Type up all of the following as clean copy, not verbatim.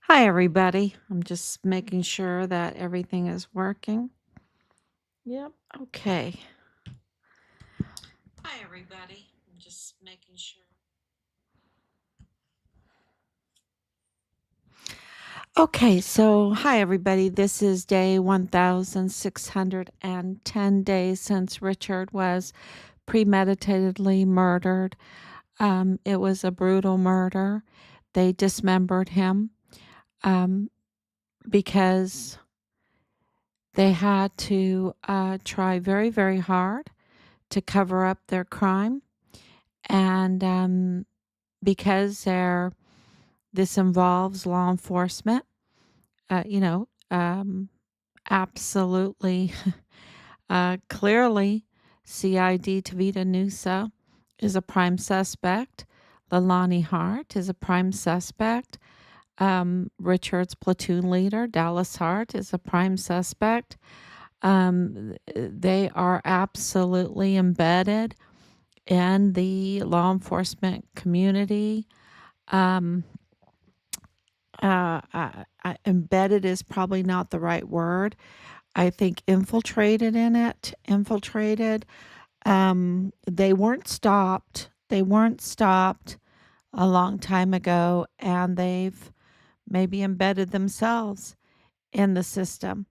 Hi, everybody. I'm just making sure that everything is working. Yep. Okay. Hi, everybody. I'm just making sure. Okay, so hi, everybody. This is day 1610 days since Richard was premeditatedly murdered. It was a brutal murder. They dismembered him um, because they had to try very, very hard to cover up their crime. And because this involves law enforcement, uh, you know, um, absolutely, clearly, CID Tavita Nusa is a prime suspect. Lalani Hart is a prime suspect. Richard's platoon leader, Dallas Hart, is a prime suspect. They are absolutely embedded in the law enforcement community. Um, Embedded is probably not the right word. I think infiltrated in it, infiltrated. They weren't stopped. They weren't stopped a long time ago, and they've maybe embedded themselves in the system.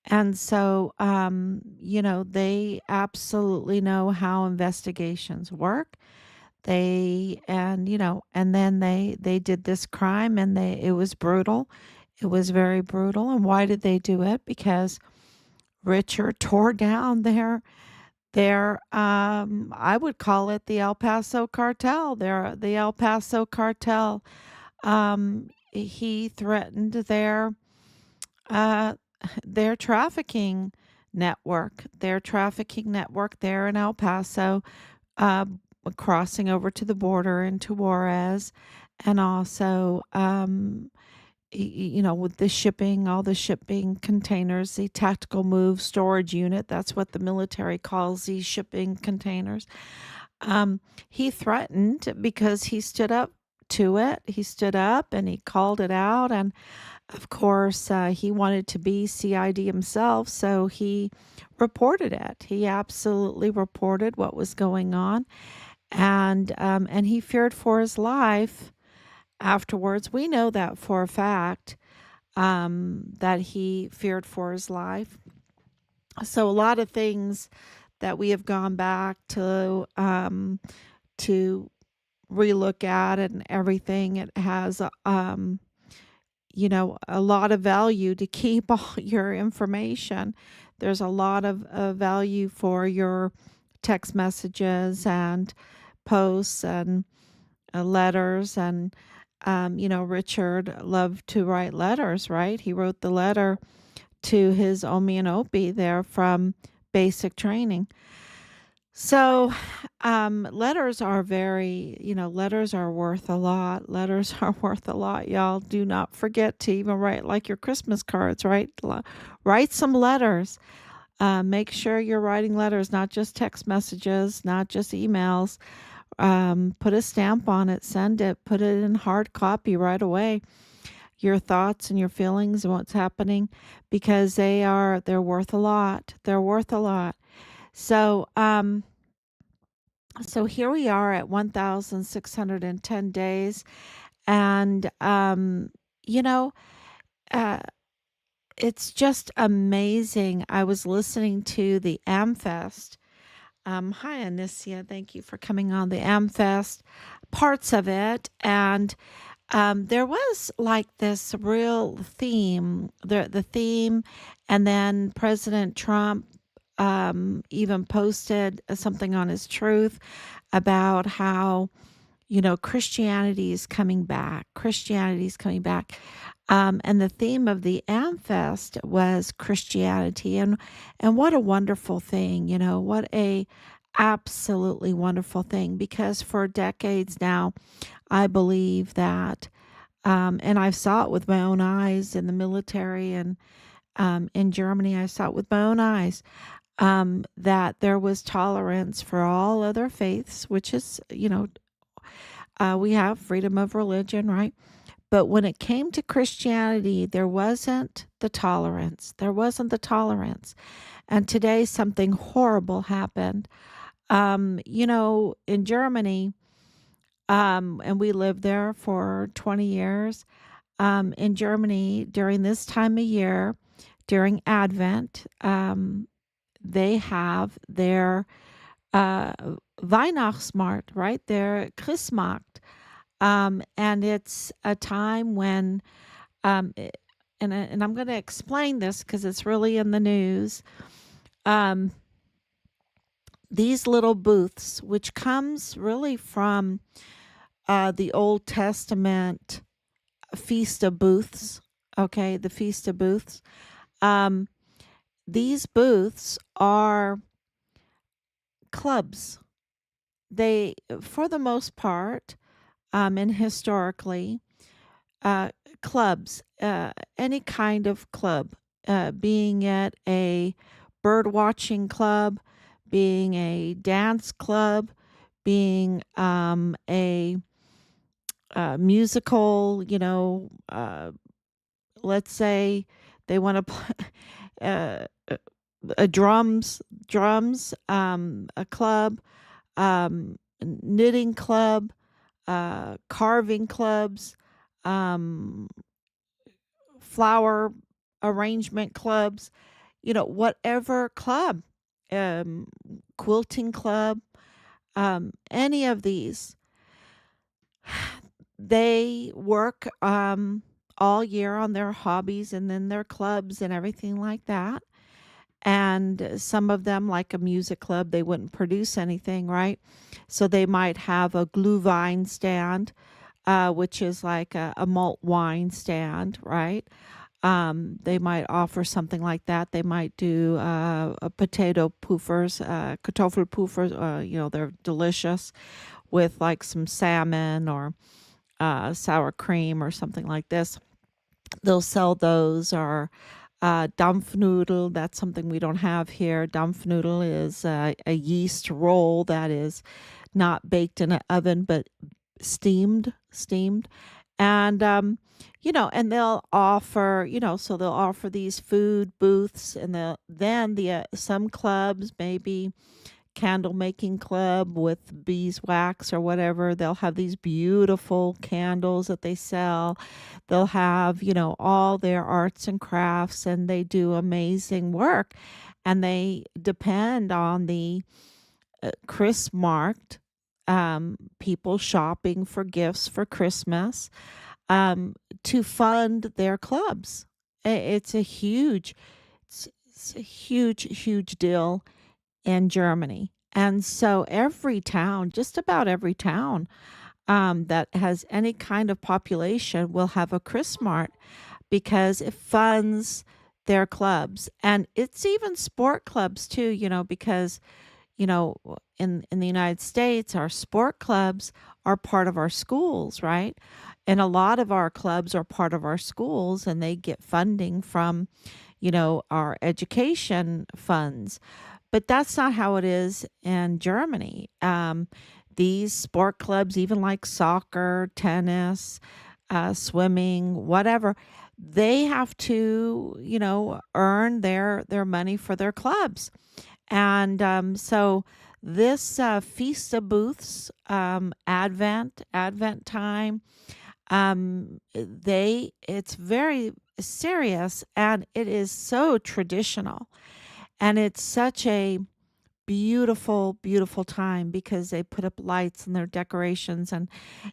And so, they absolutely know how investigations work. And then they did this crime, and it was brutal. It was very brutal. And why did they do it? Because Richard tore down their I would call it the El Paso cartel. The El Paso cartel. He threatened uh their trafficking network there in El Paso, uh, crossing over to the border into Juarez, and also, with the shipping, all the shipping containers, the tactical move storage unit. That's what the military calls these shipping containers. He threatened because he stood up to it. He stood up and he called it out. And of course, he wanted to be CID himself, so he reported it. He absolutely reported what was going on, and he feared for his life afterwards. We know that for a fact, that he feared for his life. So a lot of things that we have gone back to relook at and everything. It has a lot of value to keep all your information. There's a lot of value for your text messages and posts and letters. And, Richard loved to write letters, right? He wrote the letter to his Omi and Opie there from basic training. So, letters are worth a lot. Letters are worth a lot, y'all. Do not forget to even write like your Christmas cards, right? Write some letters. Make sure you're writing letters, not just text messages, not just emails. Put a stamp on it, send it, put it in hard copy right away. Your thoughts and your feelings and what's happening, because they're worth a lot. They're worth a lot. So, so here we are at 1,610 days. And, you know, uh, it's just amazing. I was listening to the AmFest. Hi, Anicia. Thank you for coming on the AmFest parts of it. And there was like this real theme, the theme, and then President Trump even posted something on his truth about how Christianity is coming back. Christianity is coming back. And the theme of the AmFest was Christianity, and what a wonderful thing, what a absolutely wonderful thing, because for decades now, I believe that, and I saw it with my own eyes in the military, and in Germany, I saw it with my own eyes, that there was tolerance for all other faiths, which is, we have freedom of religion, right? But when it came to Christianity, there wasn't the tolerance. There wasn't the tolerance. And today, something horrible happened. In Germany, and we lived there for 20 years. In Germany, during this time of year, during Advent, they have their uh, Weihnachtsmarkt, right? Their Christmarkt. And it's a time when, um, i- and I'm going to explain this because it's really in the news. Um, these little booths, which comes really from the Old Testament Feast of Booths, okay, the Feast of Booths. Um, these booths are clubs. They, for the most part, and historically, uh, clubs, any kind of club, being it a bird watching club, being a dance club, being a musical, let's say they want to play a drums, a club, knitting club, carving clubs, um, flower arrangement clubs, whatever club, um, quilting club, any of these, they work all year on their hobbies and then their clubs and everything like that. And some of them, like a music club, they wouldn't produce anything, right? So they might have a glühwein stand, which is like a malt wine stand, right? They might offer something like that. They might do a potato poofers, Kartoffelpoofers. They're delicious with like some salmon or sour cream or something like this. They'll sell those, or Dampfnudel. That's something we don't have here. Dampfnudel is a yeast roll that is not baked in an oven but steamed. And and they'll offer, so they'll offer these food booths, and then the some clubs, maybe candle making club with beeswax or whatever, they'll have these beautiful candles that they sell. They'll have, all their arts and crafts, and they do amazing work. And they depend on the Chris marked, people shopping for gifts for Christmas, um, to fund their clubs. It's a it's a huge deal in Germany. And so every town, just about every town, that has any kind of population will have a Chris Mart because it funds their clubs. And it's even sport clubs too, because you know, in the United States, our sport clubs are part of our schools, right? And a lot of our clubs are part of our schools, and they get funding from, our education funds. But that's not how it is in Germany. These sport clubs, even like soccer, tennis, swimming, whatever, they have to, earn their money for their clubs. And so this Feast of Booths, Advent time, it's very serious, and it is so traditional, and it's such a beautiful time because they put up lights and their decorations, and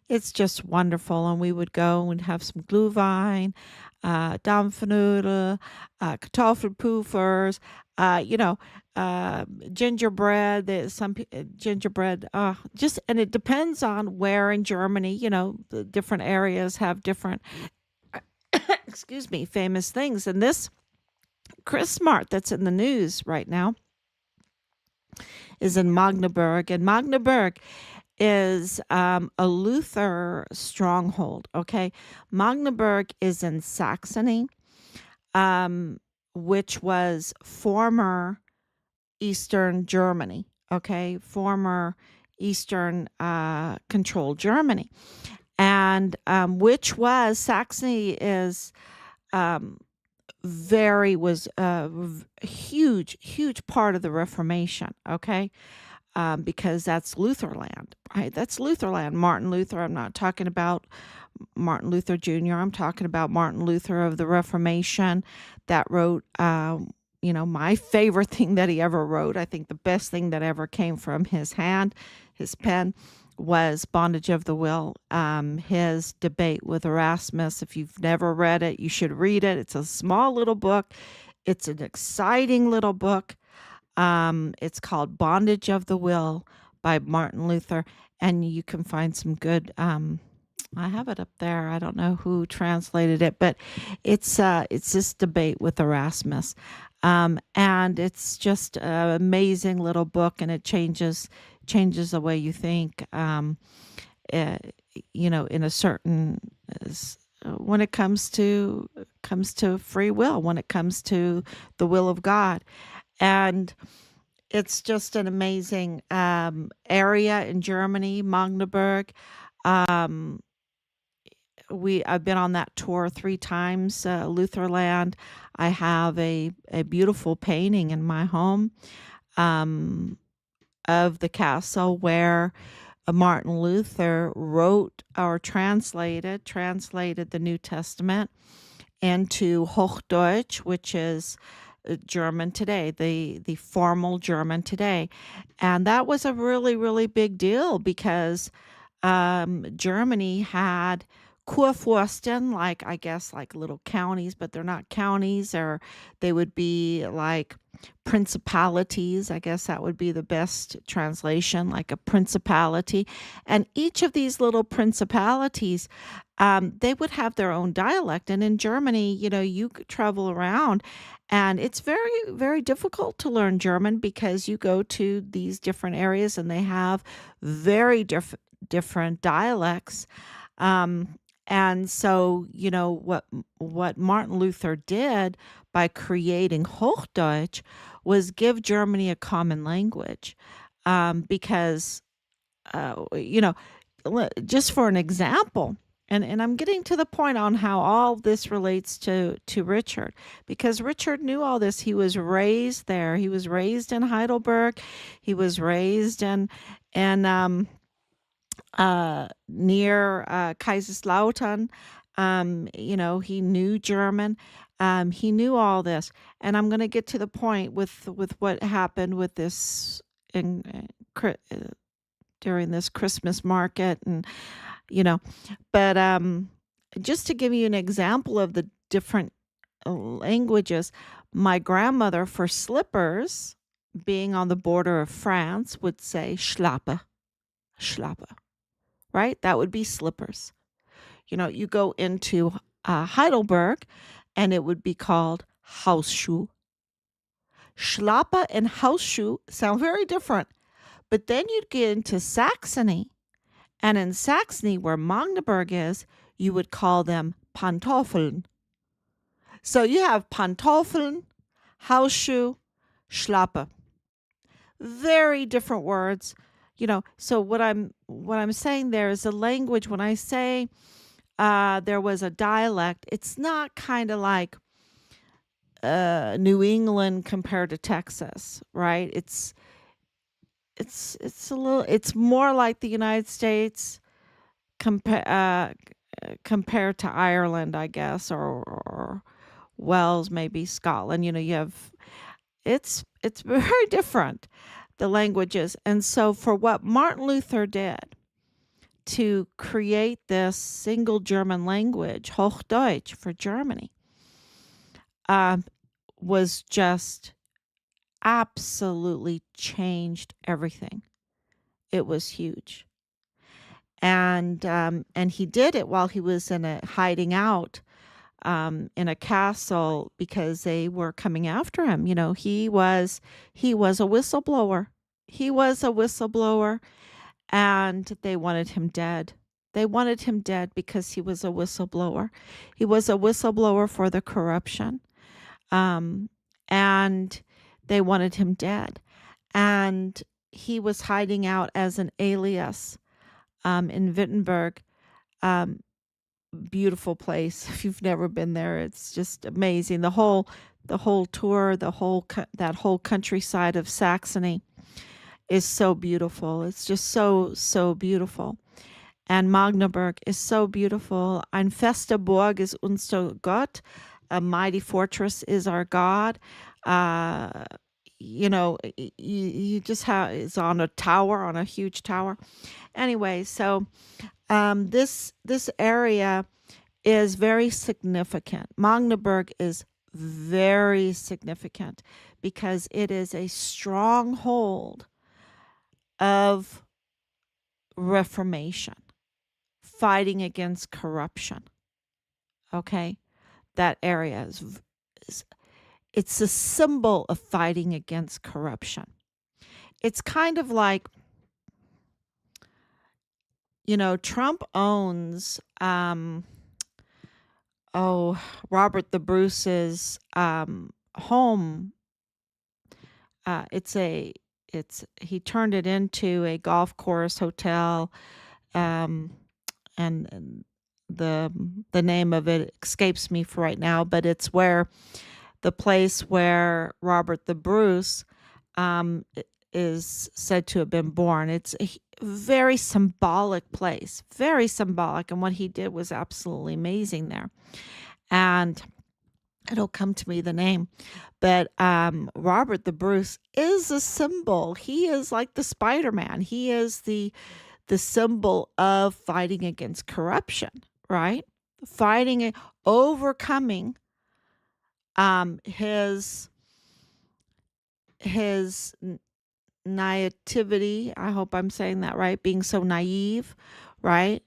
it's just wonderful. And we would go and have some glühwein, Dampfnudel, Kartoffelpufers, uh, you know, gingerbread. There's gingerbread. Just, and it depends on where in Germany. The different areas have different, excuse me, famous things. And this Chris Mart that's in the news right now is in Magdeburg, and Magdeburg is a Luther stronghold. Okay, Magdeburg is in Saxony, um, which was former Eastern Germany. Okay, former Eastern controlled Germany, and which was Saxony is um, very was a huge part of the Reformation. Okay, because that's Lutherland, right? That's Lutherland. Martin Luther. I'm not talking about Martin Luther Jr. I'm talking about Martin Luther of the Reformation that wrote, my favorite thing that he ever wrote. I think the best thing that ever came from his hand, his pen, was Bondage of the Will. His debate with Erasmus. If you've never read it, you should read it. It's a small little book. It's an exciting little book. It's called Bondage of the Will by Martin Luther, and you can find some good. I have it up there. I don't know who translated it, but it's this debate with Erasmus, and it's just an amazing little book, and it changes the way you think. Uh, in a certain when it comes to free will, when it comes to the will of God, and it's just an amazing area in Germany, Magdeburg. Um, I've been on that tour 3 times, Lutherland. I have a beautiful painting in my home um, of the castle where Martin Luther wrote or translated the New Testament into Hochdeutsch, which is German today, the formal German today, and that was a really really big deal because Germany had Kurfürsten, like I guess like little counties, but they're not counties, or they would be like principalities. I guess that would be the best translation, like a principality. And each of these little principalities, they would have their own dialect. And in Germany, you could travel around, and it's very, very difficult to learn German because you go to these different areas and they have very different dialects. Um, and so, what Martin Luther did by creating Hochdeutsch was give Germany a common language, because you know, just for an example, and I'm getting to the point on how all this relates to Richard, because Richard knew all this. He was raised there. He was raised in Heidelberg. He was raised in near Kaiserslautern. He knew German. He knew all this, and I'm going to get to the point with what happened with this in during this Christmas market, and you know, but just to give you an example of the different languages, my grandmother for slippers, being on the border of France, would say Schlappe, Schlappe, right? That would be slippers. You go into Heidelberg and it would be called Hausschuh. Schlappe and Hausschuh sound very different. But then you'd get into Saxony, and in Saxony, where Magdeburg is, you would call them Pantoffeln. So you have Pantoffeln, Hausschuh, Schlappe. Very different words. So what I'm saying there is a language. When I say there was a dialect, it's not kind of like New England compared to Texas, right? It's more like the United States compared to Ireland, I guess, or Wales, maybe Scotland. You have it's very different, the languages. And so for what Martin Luther did to create this single German language, Hochdeutsch for Germany, um, was just absolutely changed everything. It was huge. And he did it while he was in a hiding out in a castle because they were coming after him. He was a whistleblower. He was a whistleblower, and they wanted him dead. They wanted him dead because he was a whistleblower. He was a whistleblower for the corruption, um, and they wanted him dead. And he was hiding out as an alias in Wittenberg, Um, Beautiful place. If you've never been there, it's just amazing. The whole tour, that whole countryside of Saxony is so beautiful. It's just so beautiful. And Magdeburg is so beautiful. Ein fester Burg ist unser Gott. A mighty fortress is our God. Uh, you just have it's on a tower, on a huge tower. Anyway, so this area is very significant. Magdeburg is very significant because it is a stronghold of reformation, fighting against corruption. Okay, that area is it's a symbol of fighting against corruption. It's kind of like, Trump owns Robert the Bruce's home. It's a it's he turned it into a golf course hotel, um, and the name of it escapes me for right now, but it's where the place where Robert the Bruce is said to have been born. It's a very symbolic place, very symbolic, and what he did was absolutely amazing there. And it'll come to me the name, but Robert the Bruce is a symbol. He is like the Spider-Man. He is the symbol of fighting against corruption, right? Fighting, overcoming his naivety. I hope I'm saying that right. Being so naive, right?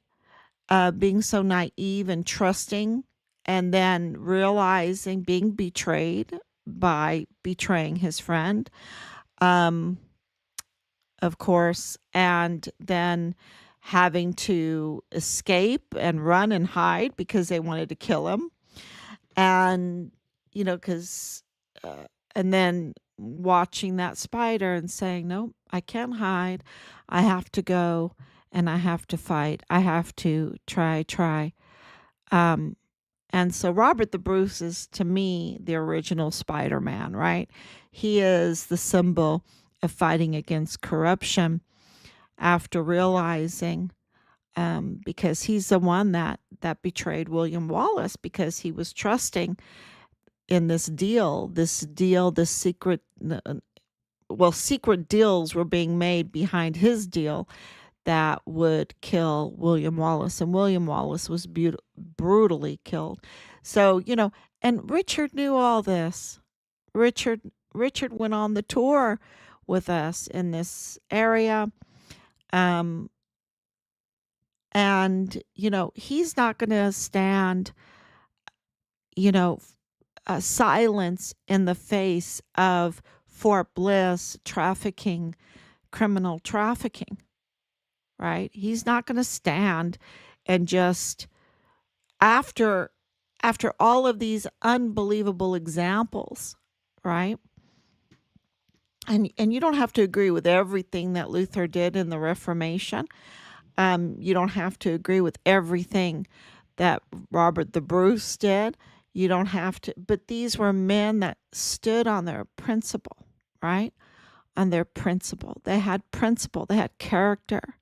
Being so naive and trusting, and then realizing being betrayed by betraying his friend, um, of course, and then having to escape and run and hide because they wanted to kill him. And, because, and then watching that spider and saying, "No, I can't hide. I have to go and I have to fight. I have to try." Um, and so Robert the Bruce is, to me, the original Spider Man, right? He is the symbol of fighting against corruption after realizing, because he's the one that betrayed William Wallace because he was trusting in this secret. Well, secret deals were being made behind his deal that would kill William Wallace, and William Wallace was brutally killed. So, and Richard knew all this. Richard Richard went on the tour with us in this area. Um, and he's not going to stand, you know, silence in the face of Fort Bliss trafficking, criminal trafficking, right? He's not going to stand and just after all of these unbelievable examples, right? And you don't have to agree with everything that Luther did in the Reformation. You don't have to agree with everything that Robert the Bruce did. You don't have to, but these were men that stood on their principle, right? On their principle. They had principle, they had character.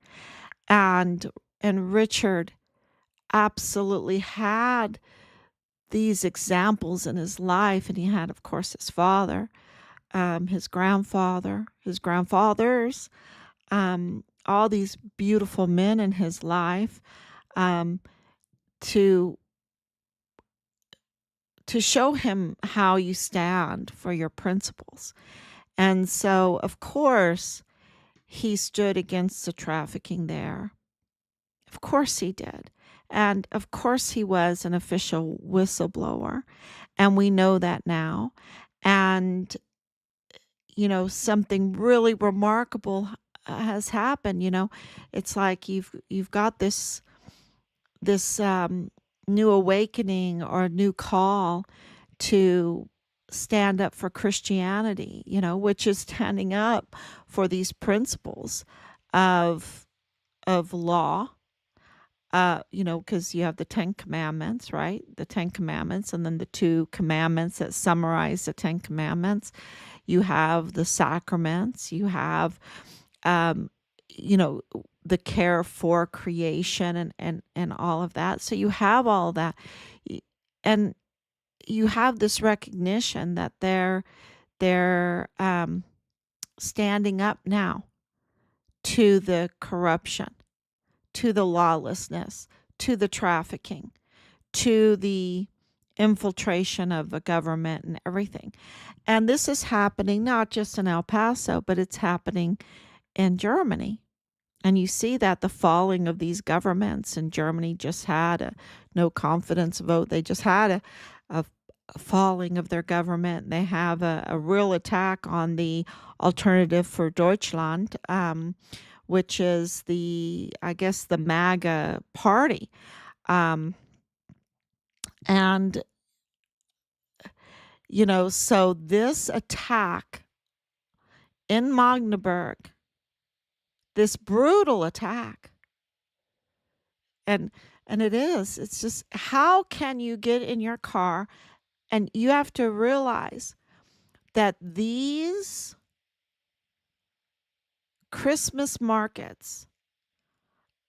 And Richard absolutely had these examples in his life, and he had, of course, his father, his grandfather, his grandfathers, all these beautiful men in his life, um, to show him how you stand for your principles. And so, of course, he stood against the trafficking there. Of course he did. And of course he was an official whistleblower. And we know that now. And, something really remarkable has happened. It's like you've got this new awakening or new call to stand up for Christianity, which is standing up for these principles of law, because you have the Ten Commandments, right? The Ten Commandments, and then the two commandments that summarize the Ten Commandments. You have the sacraments. You have, um, you know, the care for creation and all of that. So you have all that, and you have this recognition that they're standing up now to the corruption, to the lawlessness, to the trafficking, to the infiltration of the government and everything. And this is happening not just in El Paso, but it's happening in Germany. And you see that the falling of these governments in Germany just had a no confidence vote. They just had a, a falling of their government. They have a real attack on the Alternative for Deutschland, which is I guess, the MAGA party. Um, and, so this attack in Magdeburg, this brutal attack, and it's just, how can you get in your car, and you have to realize that these Christmas markets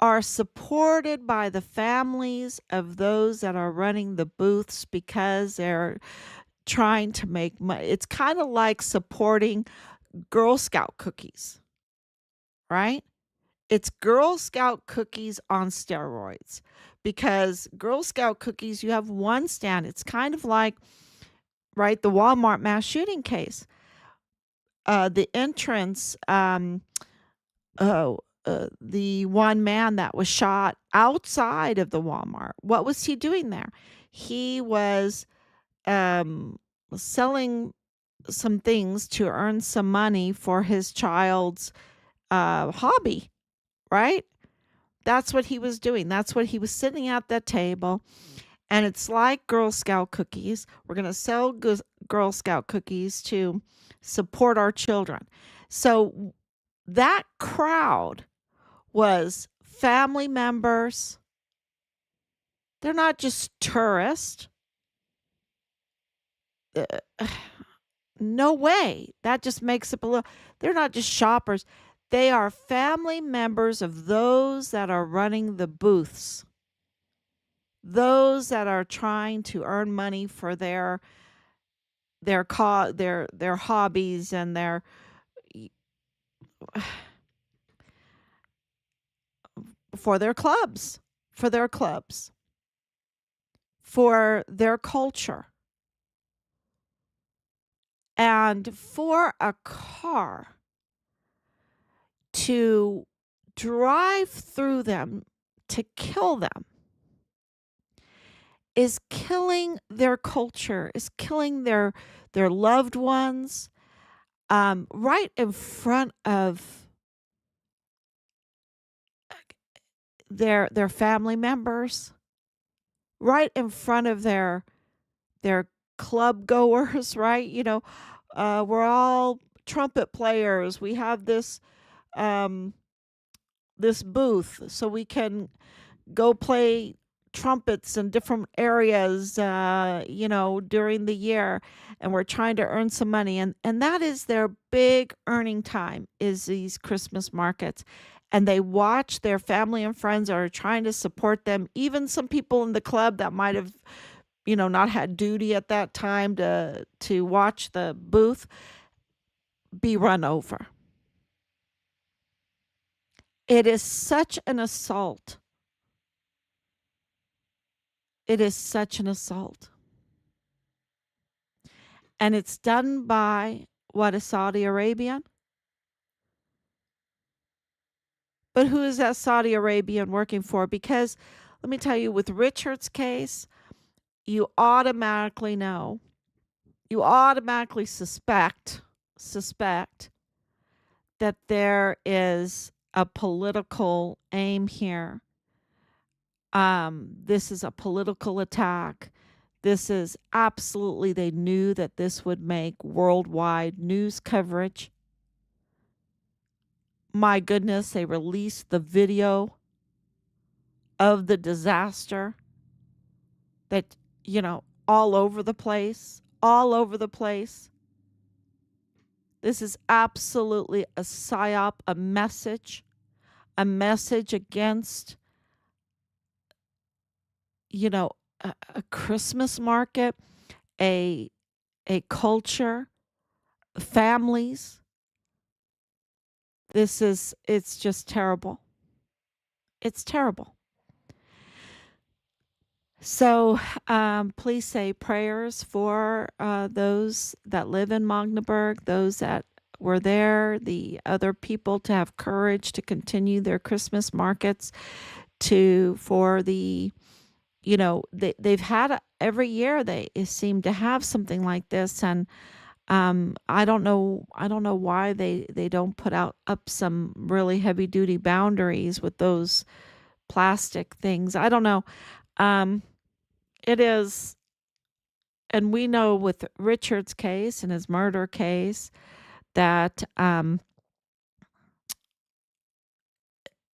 are supported by the families of those that are running the booths because they're trying to make money. It's kind of like supporting Girl Scout cookies, right? It's Girl Scout cookies on steroids, because Girl Scout cookies, you have one stand. It's kind of like, right, the Walmart mass shooting case. The entrance, oh, the one man that was shot outside of the Walmart. What was he doing there? He was um, selling some things to earn some money for his child's hobby, right? That's what he was doing. That's what he was sitting at that table. And it's like Girl Scout cookies. We're going to sell Girl Scout cookies to support our children. So that crowd was family members. They're not just tourists. Uh, no way. That just makes it a little. They're not just shoppers. They are family members of those that are running the booths, those that are trying to earn money for their hobbies and for their clubs, for their clubs, for their culture. And for a car to drive through them to kill them is killing their culture, is killing their loved ones, right in front of their family members, right in front of their club goers, right? We're all trumpet players. We have um this booth so we can go play trumpets in different areas, during the year, and we're trying to earn some money, and that is their big earning time, is these Christmas markets. And they watch their family and friends are trying to support them, even some people in the club that might have, not had duty at that time to watch the booth, be run over. It is such an assault. It is such an assault. And it's done by what, a Saudi Arabian? But who is that Saudi Arabian working for? Because let me tell you, with Richard's case, you automatically know, you automatically suspect that there is a political aim here. This is a political attack. This is absolutely, they knew that this would make worldwide news coverage. My goodness, they released the video of the disaster that, all over the place, all over the place. This is absolutely a psyop, a message against, you know, a Christmas market, a a culture, families. It's just terrible. It's terrible. So please say prayers for those that live in Magdeburg, those that were there, the other people to have courage to continue their Christmas markets, to for the they've had every year they seem to have something like this. And I don't know why they don't put out up some really heavy duty boundaries with those plastic things. I don't know. um it is, and we know with Richard's case and his murder case that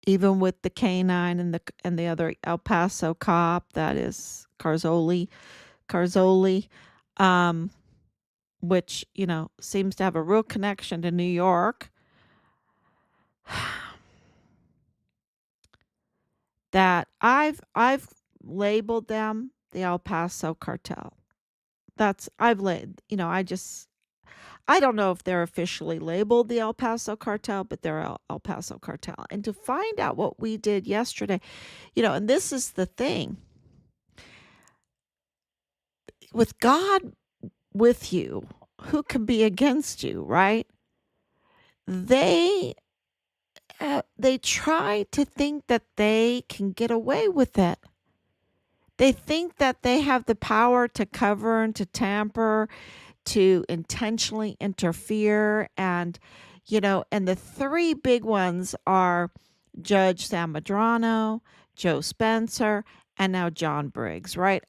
even with the canine and the other El Paso cop, that is Carzoli, um which, seems to have a real connection to New York, that I've labeled them the El Paso cartel. That's I've laid, I don't know if they're officially labeled the El Paso cartel, but they're El Paso cartel. And to find out what we did yesterday, and this is the thing, with God with you, who can be against you, right? They they try to think that they can get away with it. They think that they have the power to cover and to tamper, to intentionally interfere. And, and the three big ones are Judge Sam Medrano, Joe Spencer, and now John Briggs, right?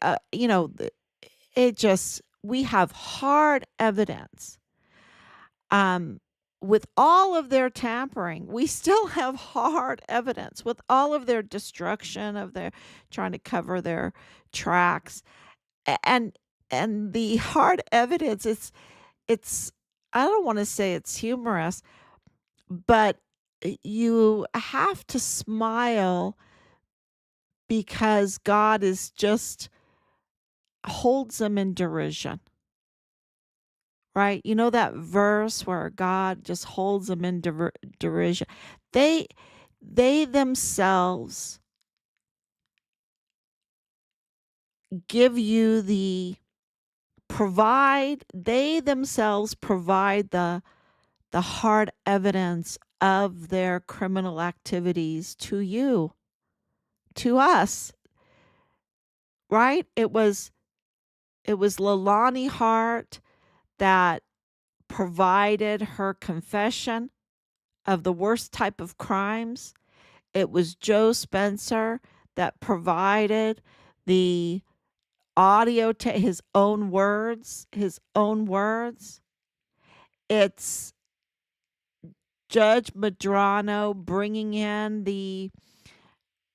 We have hard evidence. Um, with all of their tampering, we still have hard evidence. With all of their destruction of their trying to cover their tracks, and the hard evidence, it's I don't want to say it's humorous, but you have to smile because God is just holds them in derision. Right? You know that verse where God just holds them in derision. They they themselves give you they themselves provide the hard evidence of their criminal activities to you, to us, right? It was Lalani Hart that provided her confession of the worst type of crimes. It was Joe Spencer that provided the audio to his own words, It's Judge Medrano bringing in the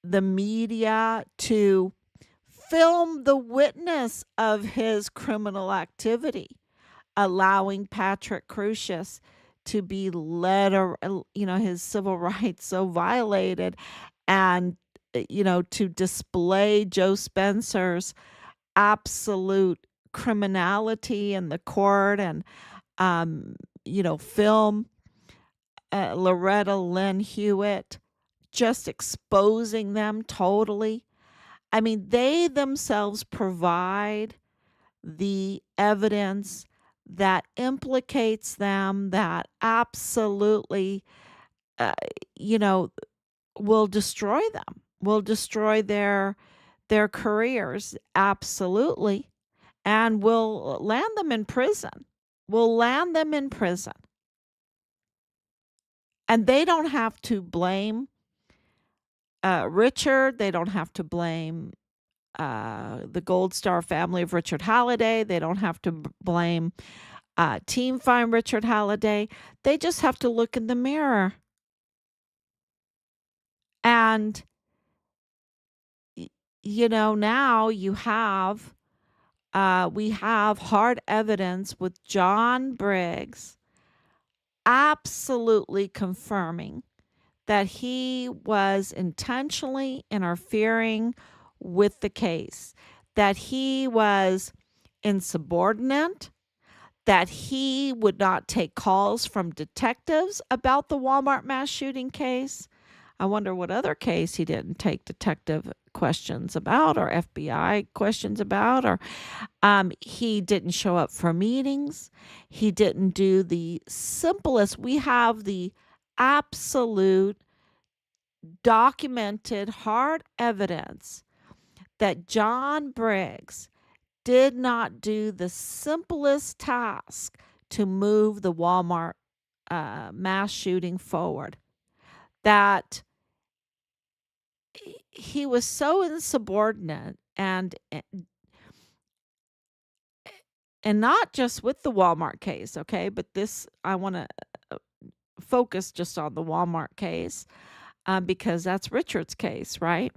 media to film the witness of his criminal activity, allowing Patrick Crucius to be led, or his civil rights so violated, and to display Joe Spencer's absolute criminality in the court, and um film Loretta Lynn Hewitt, just exposing them totally. I mean, they themselves provide the evidence that implicates them, that absolutely, uh, you know, will destroy them, will destroy their careers, absolutely, and will land them in prison. Will land them in prison. And they don't have to blame Richard. They don't have to blame the Gold Star family of Richard Halliday. They don't have to blame Team Find Richard Halliday. They just have to look in the mirror. And now we have hard evidence with John Briggs absolutely confirming that he was intentionally interfering with the case, that he was insubordinate, that he would not take calls from detectives about the Walmart mass shooting case. I wonder what other case he didn't take detective questions about or FBI questions about, or he didn't show up for meetings. He didn't do the simplest. We have the absolute documented hard evidence that John Briggs did not do the simplest task to move the Walmart mass shooting forward. That he was so insubordinate and not just with the Walmart case, okay? But this, I want to focus just on the Walmart case because that's Richard's case, right?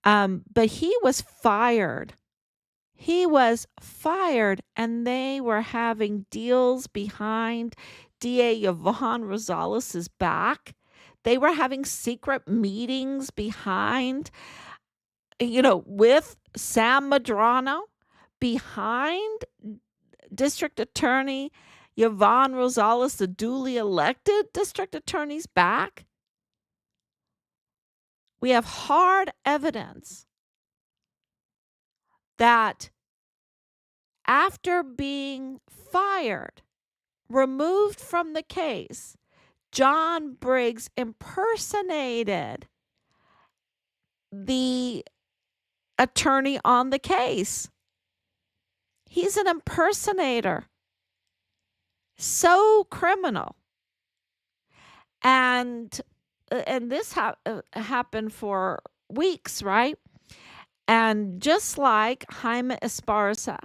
But he was fired. He was fired, and they were having deals behind DA Yvonne Rosales' back. They were having secret meetings behind, with Sam Medrano, behind District Attorney Yvonne Rosales, the duly elected district attorney's back. We have hard evidence that after being fired, removed from the case, John Briggs impersonated the attorney on the case. He's an impersonator. So criminal. And this happened for weeks, right? And just like Jaime Esparza,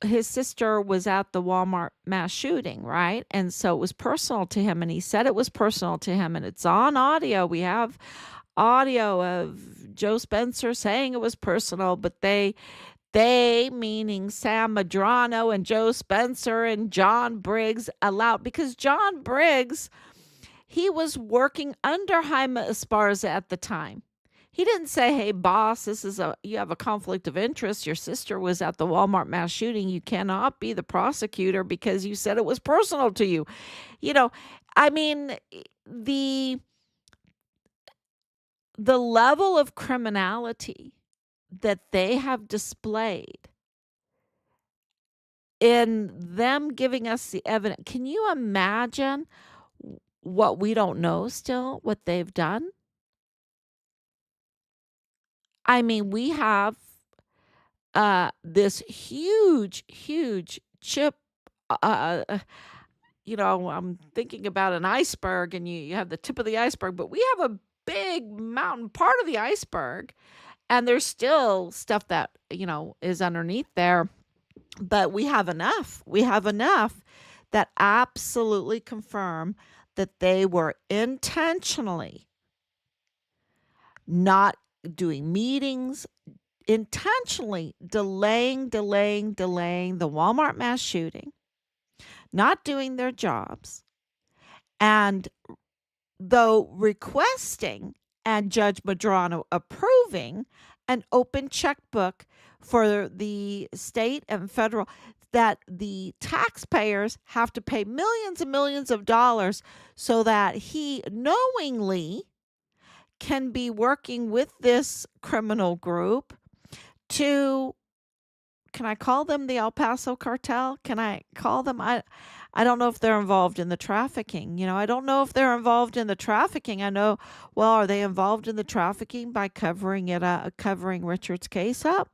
his sister was at the Walmart mass shooting, right? And so it was personal to him, and he said it was personal to him, and it's on audio. We have audio of Joe Spencer saying it was personal, but they meaning Sam Medrano and Joe Spencer and John Briggs allowed, because John Briggs, he was working under Jaime Esparza at the time. He didn't say, "Hey, boss, you have a conflict of interest. Your sister was at the Walmart mass shooting. You cannot be the prosecutor because you said it was personal to you." I mean, the level of criminality that they have displayed in them giving us the evidence. Can you imagine what we don't know still, what they've done? I mean, we have this huge, huge chip. I'm thinking about an iceberg, and you have the tip of the iceberg, but we have a big mountain part of the iceberg, and there's still stuff that, is underneath there. But we have enough. We have enough that absolutely confirm that they were intentionally not doing meetings, intentionally delaying the Walmart mass shooting, not doing their jobs, and though requesting and Judge Medrano approving an open checkbook for the state and federal, that the taxpayers have to pay millions and millions of dollars so that he knowingly can be working with this criminal group to, can I call them the El Paso cartel? Can I call them? I don't know if they're involved in the trafficking. I don't know if they're involved in the trafficking. I know, well, are they involved in the trafficking by covering Richard's case up?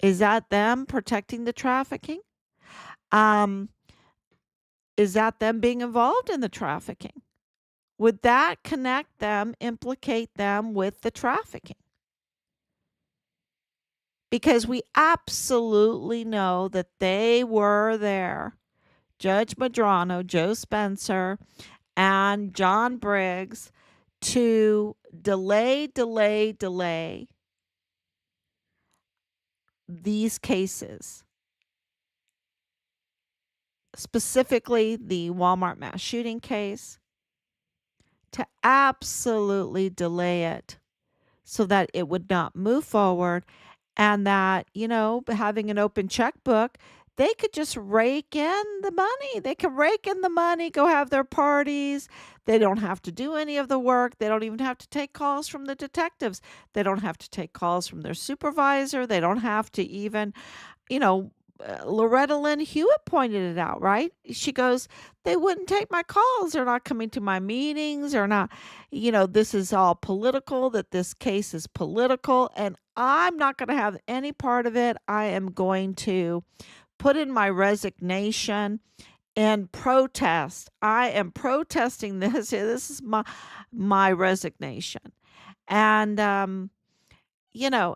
Is that them protecting the trafficking? Um, is that them being involved in the trafficking? Would that connect them, implicate them with the trafficking? Because we absolutely know that they were there. Judge Medrano, Joe Spencer, and John Briggs, to delay these cases, specifically the Walmart mass shooting case, to absolutely delay it so that it would not move forward, and that, having an open checkbook, they could just rake in the money. They can rake in the money, go have their parties. They don't have to do any of the work. They don't even have to take calls from the detectives. They don't have to take calls from their supervisor. They don't have to even, you know, Loretta Lynn Hewitt pointed it out, right? She goes, they wouldn't take my calls. They're not coming to my meetings. They're not, this is all political, that this case is political, and I'm not going to have any part of it. I am going to put in my resignation and protest. I am protesting this. This is my resignation. And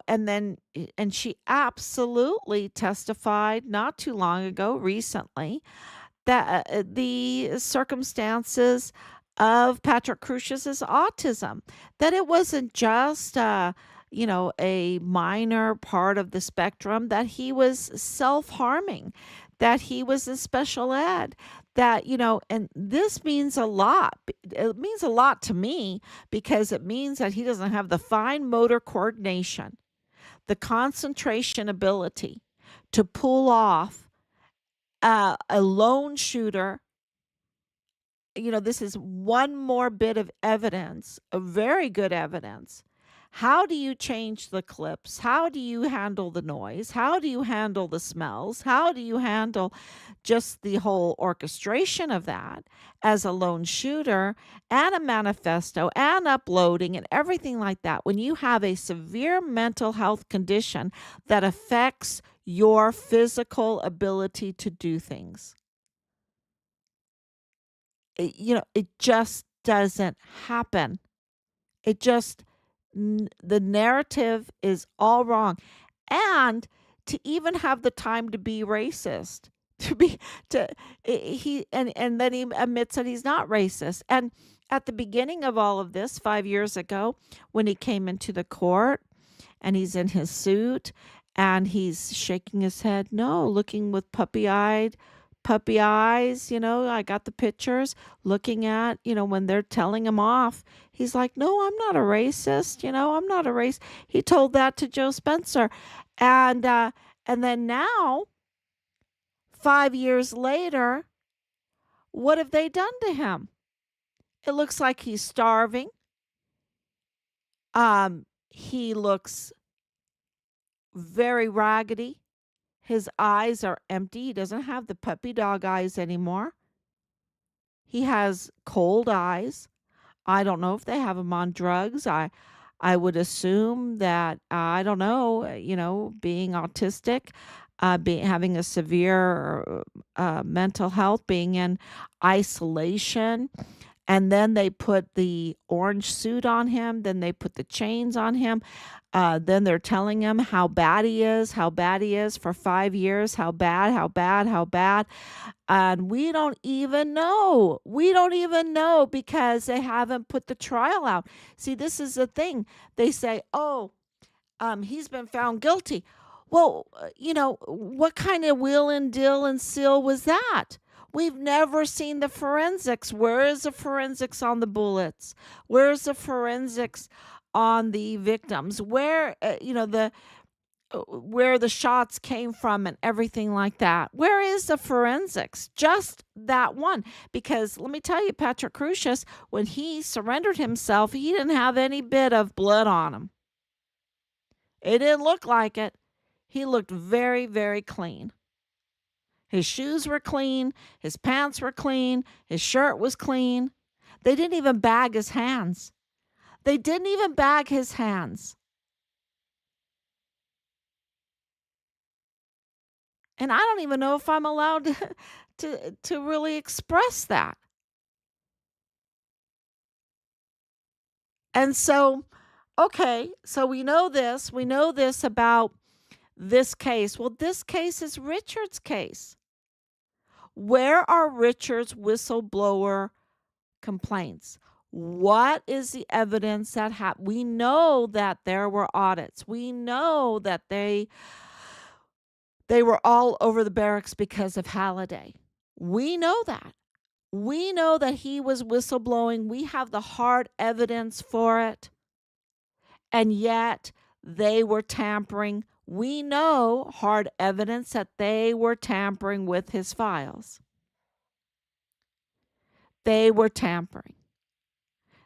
and she absolutely testified not too long ago, recently, that the circumstances of Patrick Crucius's autism, that it wasn't just a minor part of the spectrum, that he was self-harming, that he was in special ed, that and this means a lot. It means a lot to me because it means that he doesn't have the fine motor coordination, the concentration ability to pull off a lone shooter. This is one more bit of evidence, of very good evidence. How do you change the clips? How do you handle the noise? How do you handle the smells? How do you handle just the whole orchestration of that as a lone shooter and a manifesto and uploading and everything like that? When you have a severe mental health condition that affects your physical ability to do things, it just doesn't happen. It just, the narrative is all wrong. And to even have the time to be racist, to be, to, he, and then he admits that he's not racist. And at the beginning of all of this, 5 years ago, when he came into the court and he's in his suit and he's shaking his head, no, looking with puppy eyes, I got the pictures, looking at, when they're telling him off. He's like, no, I'm not a racist, I'm not a race. He told that to Joe Spencer. And then now, 5 years later, what have they done to him? It looks like he's starving. He looks very raggedy. His eyes are empty. He doesn't have the puppy dog eyes anymore. He has cold eyes. I don't know if they have him on drugs. I would assume that, I don't know, being autistic, having a severe mental health, being in isolation. And then they put the orange suit on him. Then they put the chains on him. Then they're telling him how bad he is for 5 years, how bad, how bad, how bad. And we don't even know. We don't even know because they haven't put the trial out. See, this is the thing. They say, oh, he's been found guilty. Well, what kind of wheel and deal and seal was that? We've never seen the forensics. Where is the forensics on the bullets? Where's the forensics on the victims? Where the shots came from and everything like that? Where is the forensics? Just that one. Because let me tell you, Patrick Crucius, when he surrendered himself, he didn't have any bit of blood on him. It didn't look like it. He looked very, very clean. His shoes were clean. His pants were clean. His shirt was clean. They didn't even bag his hands. They didn't even bag his hands. And I don't even know if I'm allowed to really express that. And so, okay, so we know this. We know this about this case. Well, this case is Richard's case. Where are Richard's whistleblower complaints? What is the evidence that happened? We know that there were audits. We know that they were all over the barracks because of Halliday. We know that. We know that he was whistleblowing. We have the hard evidence for it. And yet they were tampering. We know hard evidence that they were tampering with his files. They were tampering.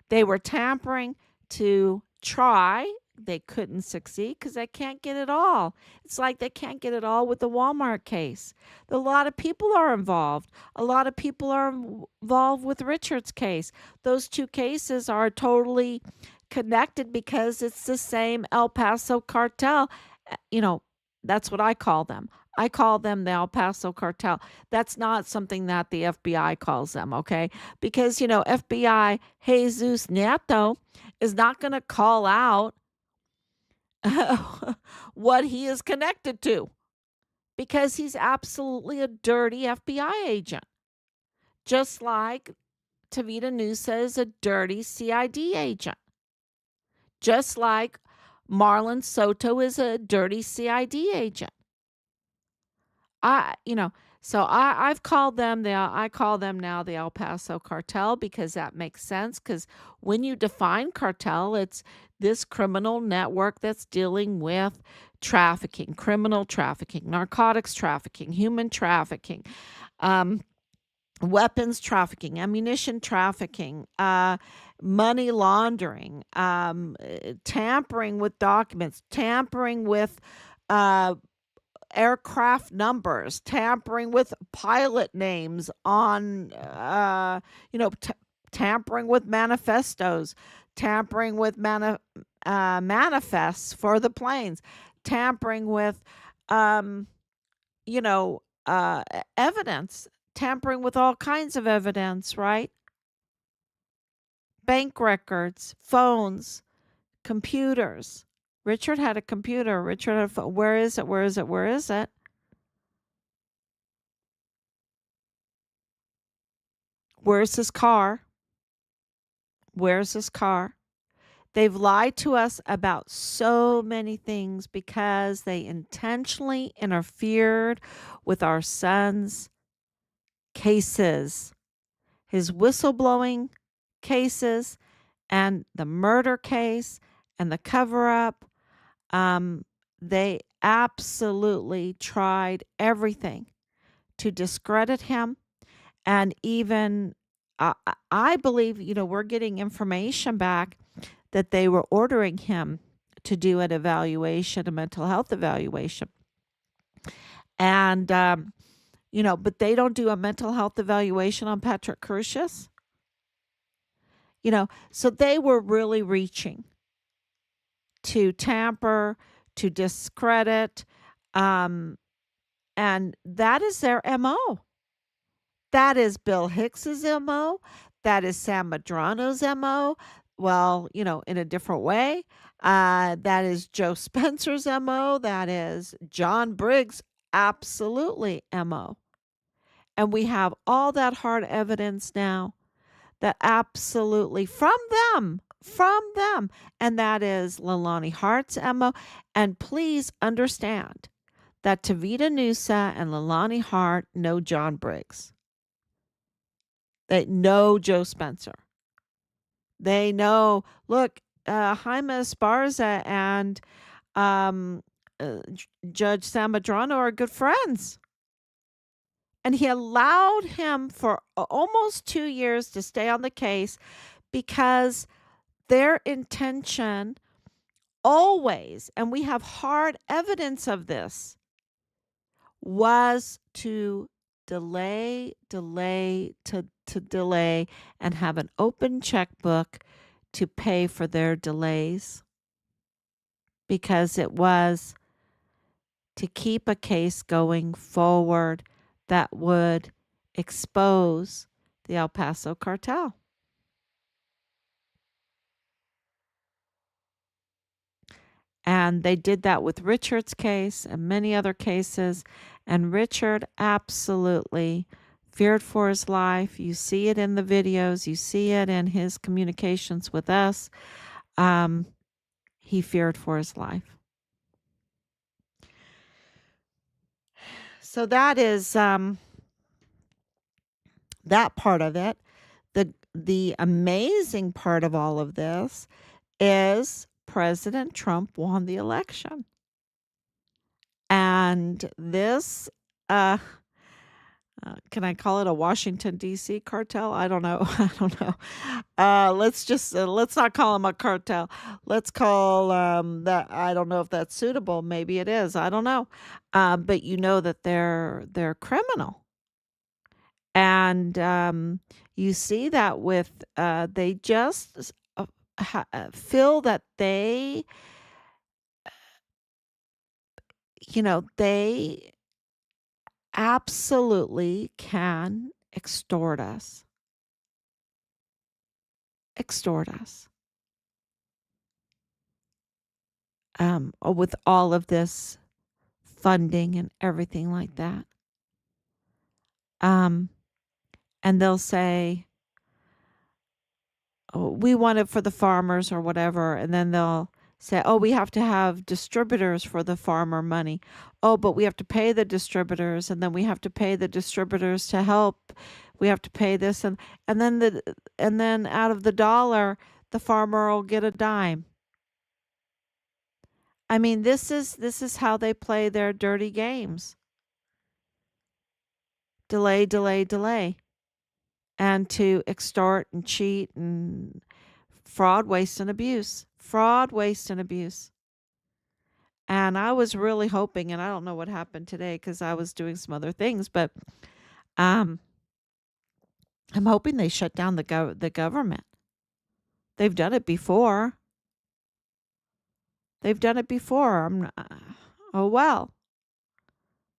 They were tampering to try. They couldn't succeed because they can't get it all. It's like they can't get it all with the Walmart case. A lot of people are involved. A lot of people are involved with Richard's case. Those two cases are totally connected because it's the same El Paso cartel. You know, that's what I call them. I call them the El Paso cartel. That's not something that the FBI calls them, okay? Because, FBI Jesus Nieto is not going to call out what he is connected to because he's absolutely a dirty FBI agent. Just like Tavita Nusa is a dirty CID agent. Just like Marlon Soto is a dirty CID agent. I you know, so I've called them I call them now the El Paso cartel because that makes sense because when you define cartel, it's this criminal network that's dealing with trafficking, criminal trafficking, narcotics trafficking, human trafficking, um, weapons trafficking, ammunition trafficking, money laundering, tampering with documents, tampering with uh, aircraft numbers, tampering with pilot names on, tampering with manifestos, tampering with manifests for the planes, tampering with, um, evidence, tampering with all kinds of evidence, right? Bank records, phones, computers. Richard had a computer. Richard had a phone. Where is it? Where is it? Where is it? Where's his car? Where's his car? They've lied to us about so many things because they intentionally interfered with our son's cases, his whistleblowing cases, and the murder case and the cover up. They absolutely tried everything to discredit him. And even I believe, we're getting information back that they were ordering him to do an evaluation, a mental health evaluation. And, but they don't do a mental health evaluation on Patrick Crucius. So they were really reaching to tamper, to discredit, um, and that is their MO. That is Bill Hicks's MO. That is Sam Medrano's MO. Well, in a different way. That is Joe Spencer's MO. That is John Briggs' absolutely MO. And we have all that hard evidence now that absolutely from them. And that is Leilani Hart's MO. And please understand that Tavita Nusa and Leilani Hart know John Briggs. They know Joe Spencer. They know, look, Jaime Esparza and Judge Sam Medrano are good friends. And he allowed him for almost 2 years to stay on the case because their intention always, and we have hard evidence of this, was to delay and have an open checkbook to pay for their delays because it was to keep a case going forward that would expose the El Paso cartel. And they did that with Richard's case and many other cases. And Richard absolutely feared for his life. You see it in the videos, you see it in his communications with us. Um, he feared for his life. So that is that part of it. The amazing part of all of this is President Trump won the election. And this uh can I call it a Washington D.C. cartel? I don't know. I don't know. Let's not call them a cartel. Let's call that. I don't know if that's suitable. Maybe it is. I don't know. But you know that they're criminal, and you see that with they just feel that they absolutely can extort us with all of this funding and everything like that. Um, and they'll say, oh, we want it for the farmers or whatever. And then they'll say, oh, we have to have distributors for the farmer money. Oh, but we have to pay the distributors, and then we have to pay the distributors to help. We have to pay this, and then out of the dollar, the farmer will get a dime. I mean, this is how they play their dirty games. Delay, delay, delay. And to extort and cheat and fraud, waste, and abuse. Fraud, waste, and abuse. And I was really hoping, and I don't know what happened today because I was doing some other things, but um, I'm hoping they shut down the government. They've done it before. They've done it before. Oh well,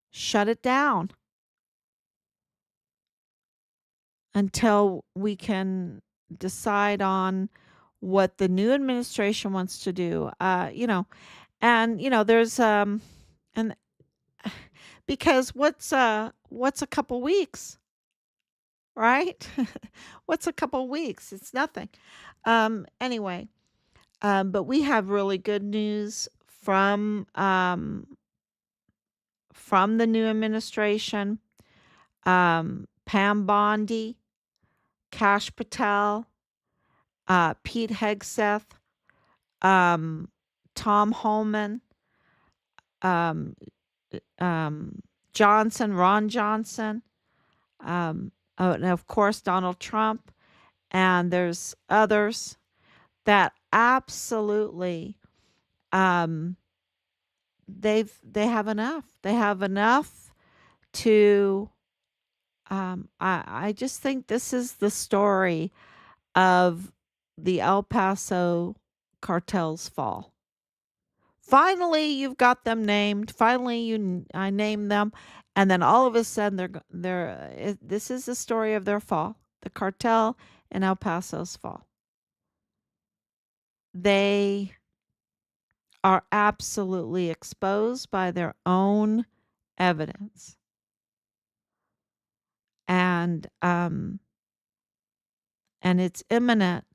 shut it down until we can decide on what the new administration wants to do. And there's and because what's a couple weeks, right? What's a couple weeks? It's nothing. Anyway, but we have really good news from the new administration. Pam Bondi, Kash Patel, Pete Hegseth, um, Tom Holman, um, Ron Johnson, and of course Donald Trump, and there's others that absolutely um, they have enough. They have enough to. I just think this is the story of the El Paso cartel's fall. Finally, you've got them named. Finally, I named them, and then all of a sudden, this is the story of their fall. The cartel and El Paso's fall. They are absolutely exposed by their own evidence, and it's imminent.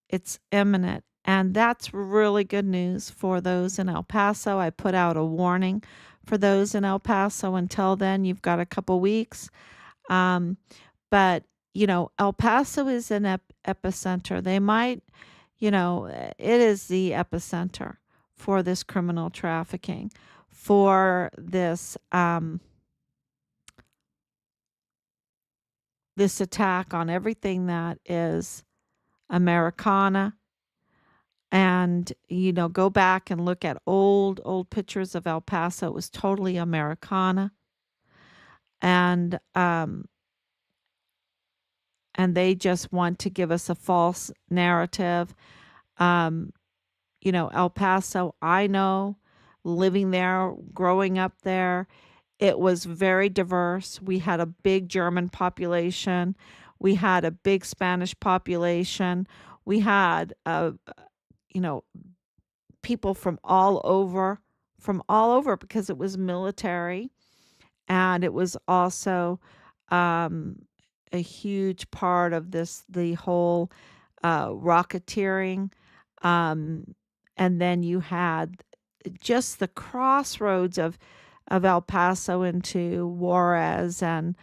It's imminent. And that's really good news for those in El Paso. I put out a warning for those in El Paso. Until then, you've got a couple weeks. Um, but, El Paso is an epicenter. They might, it is the epicenter for this criminal trafficking, for this attack on everything that is Americana. And, go back and look at old pictures of El Paso. It was totally Americana. And they just want to give us a false narrative. Um, El Paso, I know, living there, growing up there, it was very diverse. We had a big German population. We had a big Spanish population. We had you know, people from all over because it was military, and it was also um, a huge part of the whole rocketeering. Um, and then you had just the crossroads of El Paso into Juarez, and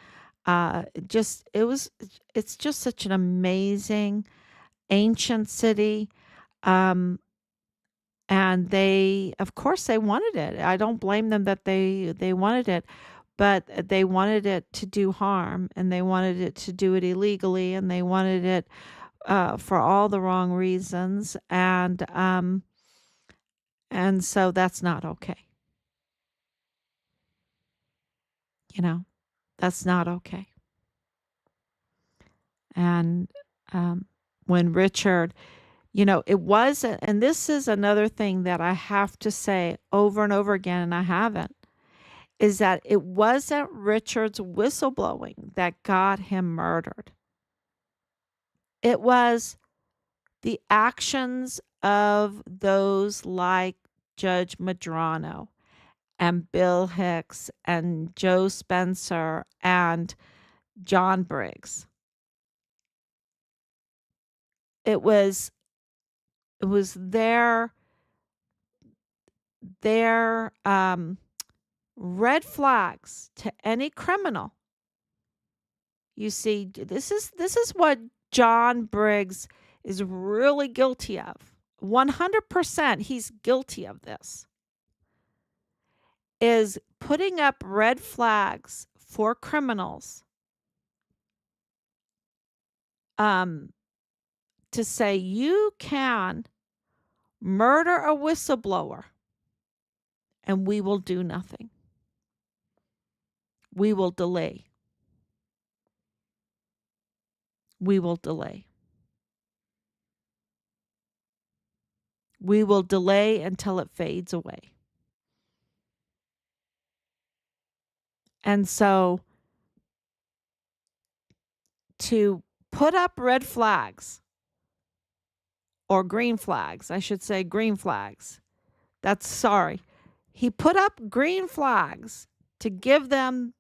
just it's just such an amazing ancient city. Um, and they, of course, they wanted it. I don't blame them that they wanted it, but they wanted it to do harm, and they wanted it to do it illegally, and they wanted it for all the wrong reasons, and so that's not okay. You know, that's not okay. And um, when Richard, it was, and this is another thing that I have to say over and over again, and I haven't, is that it wasn't Richard's whistleblowing that got him murdered. It was the actions of those like Judge Medrano and Bill Hicks and Joe Spencer and John Briggs. It was their red flags to any criminal. You see, this is what John Briggs is really guilty of. 100% he's guilty of this. Is putting up red flags for criminals, um, to say you can murder a whistleblower and we will do nothing. We will delay. We will delay. We will delay until it fades away. And so to put up red flags, or green flags, I should say green flags. That's sorry. He put up green flags to give them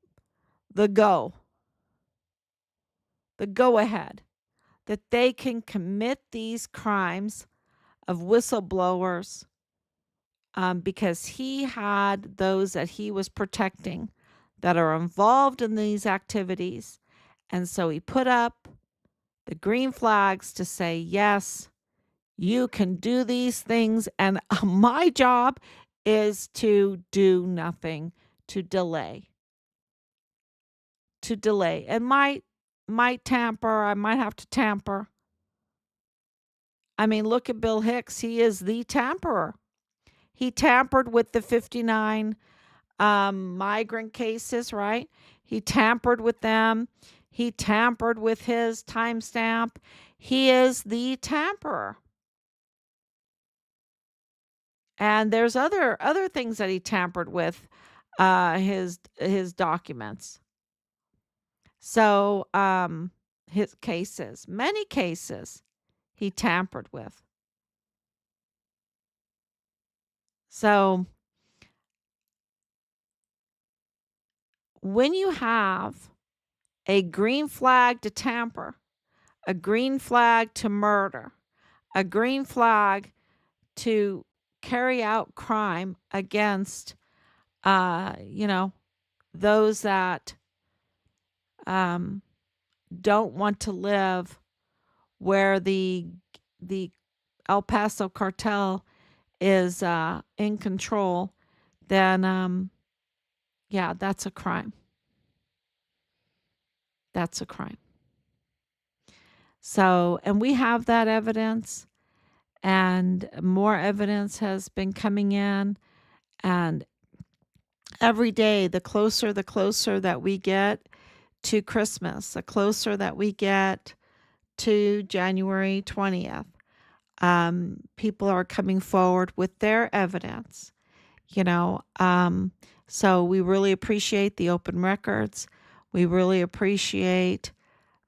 the go ahead, that they can commit these crimes of whistleblowers, because he had those that he was protecting that are involved in these activities. And so he put up the green flags to say, yes, you can do these things. And my job is to do nothing, to delay, and might tamper. I might have to tamper. I mean, look at Bill Hicks. He is the tamperer. He tampered with the 59 migrant cases, right? He tampered with them. He tampered with his timestamp. He is the tamperer. And there's other things that he tampered with, his documents. So his cases, many cases, he tampered with. So when you have a green flag to tamper, a green flag to murder, a green flag to carry out crime against, you know, those that um, don't want to live where the El Paso cartel is in control, then yeah, that's a crime. That's a crime. So, and we have that evidence, and more evidence has been coming in, and every day, the closer that we get to Christmas, the closer that we get to January 20th, people are coming forward with their evidence, you know. So we really appreciate the open records. We really appreciate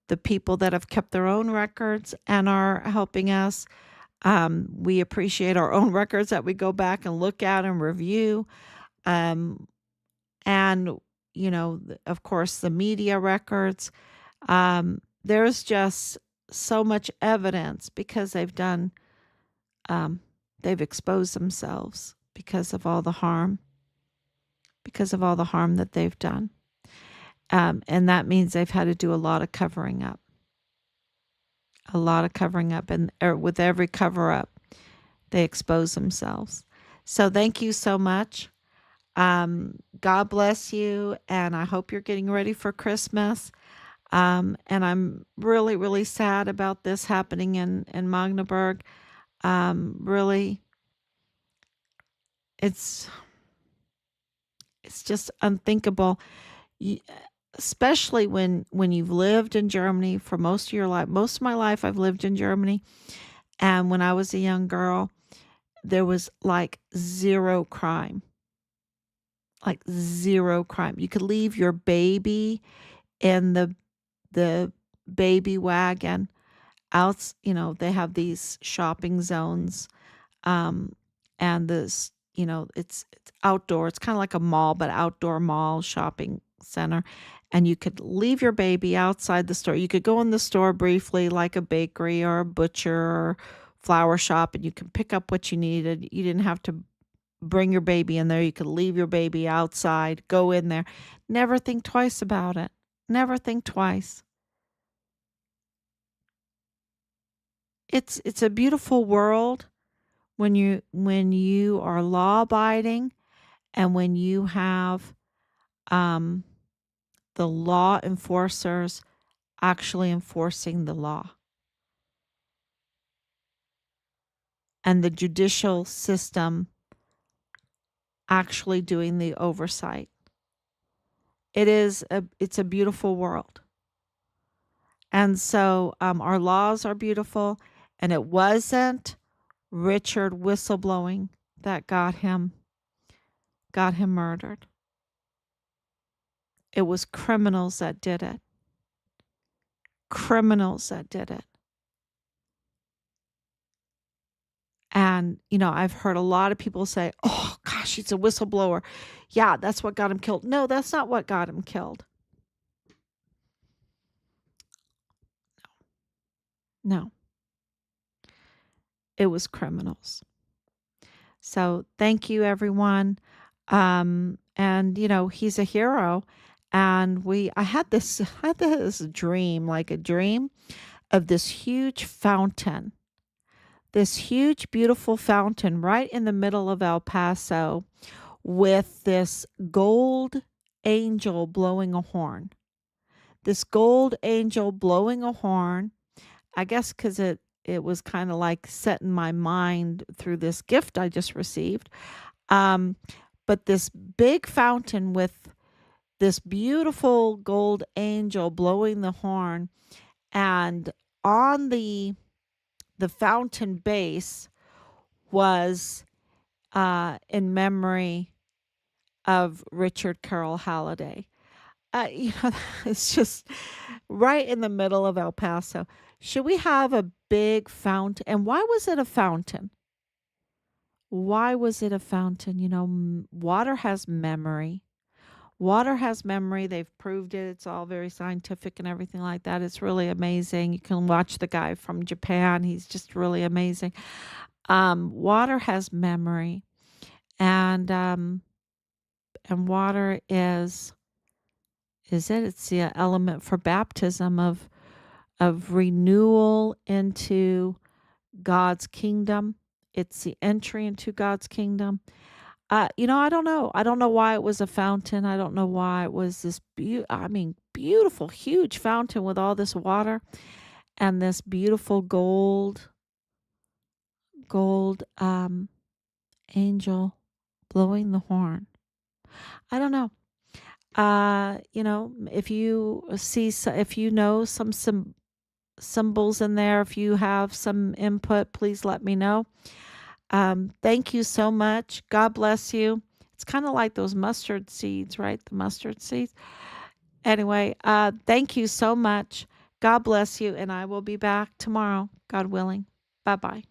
the people that have kept their own records and are helping us. We appreciate our own records that we go back and look at and review. And, of course, the media records. There's just so much evidence because um, they've exposed themselves because of all the harm that they've done. And that means they've had to do a lot of covering up, and with every cover up, they expose themselves. So thank you so much. God bless you, and I hope you're getting ready for Christmas. And I'm really, really sad about this happening in Magdeburg. Really, it's it's just unthinkable. You, especially when you've lived in Germany for most of your life. Most of my life, I've lived in Germany, and when I was a young girl, there was like zero crime, like zero crime. You could leave your baby in the baby wagon out. They have these shopping zones, um, and this, it's outdoor. It's kind of like a mall, but outdoor mall shopping center. And you could leave your baby outside the store. You could go in the store briefly, like a bakery or a butcher or flower shop, and you can pick up what you needed. You didn't have to bring your baby in there. You could leave your baby outside, go in there. Never think twice about it. Never think twice. It's a beautiful world when you are law abiding, and when you have um, the law enforcers actually enforcing the law, and the judicial system actually doing the oversight. It's a beautiful world. And so our laws are beautiful, and it wasn't Richard whistleblowing that got him murdered. It was criminals that did it. Criminals that did it. And, I've heard a lot of people say, oh gosh, he's a whistleblower. Yeah, that's what got him killed. No, that's not what got him killed. No, it was criminals. So thank you, everyone. And he's a hero. And I had this dream, like a dream of this huge, beautiful fountain right in the middle of El Paso, with this gold angel blowing a horn. This gold angel blowing a horn, I guess because it was kind of like set in my mind through this gift I just received. Um, but this big fountain with this beautiful gold angel blowing the horn, and on the fountain base was in memory of Richard Carroll Halliday. You know, it's just right in the middle of El Paso. Should we have a big fountain? And why was it a fountain? Why was it a fountain? Water has memory. Water has memory. They've proved it. It's all very scientific and everything like that. It's really amazing. You can watch the guy from Japan. He's just really amazing. Water has memory, and water is it? It's the element for baptism of renewal into God's kingdom. It's the entry into God's kingdom. I don't know. I don't know why it was a fountain. I don't know why it was this beautiful, huge fountain with all this water and this beautiful gold angel blowing the horn. I don't know. If you if you know some symbols in there, if you have some input, please let me know. Thank you so much. God bless you. It's kind of like those mustard seeds, right? The mustard seeds. Anyway, thank you so much. God bless you, and I will be back tomorrow, God willing. Bye bye.